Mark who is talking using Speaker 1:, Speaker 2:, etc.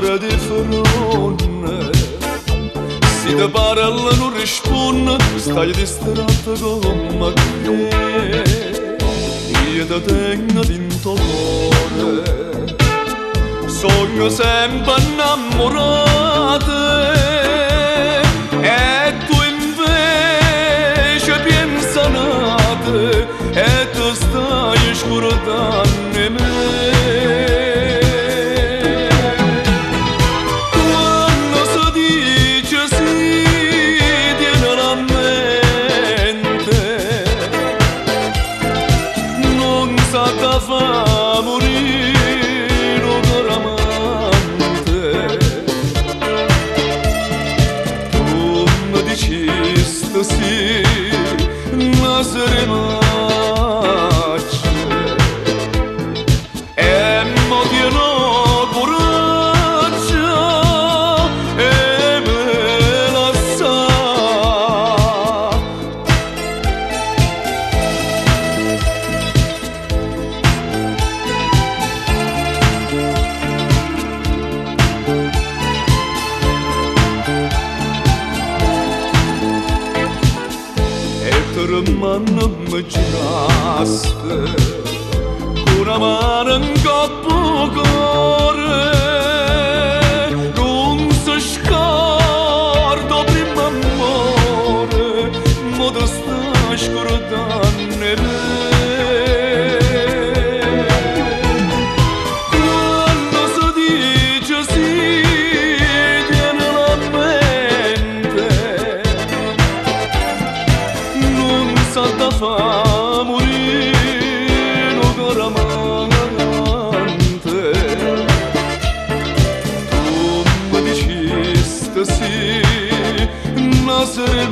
Speaker 1: fără de frună. Se te parla non risponde, stai distratta come me. Io te tengo dentro cuore, sogno sempre innamorata. E tu invece pensa nata, e tu stai scordando me. Da fa morire un caro amante. Tu mi dicesti sì, ma saremo e mo Dio no coraggio e me la sa. Mano mi giraste con una mano in coppo cuore, non si scorda prima amore, ma ti stai scordando me. Quando si dice sì, tieni la mente, da fa morire un caro amante. Tu mi dicesti sì, ma se ne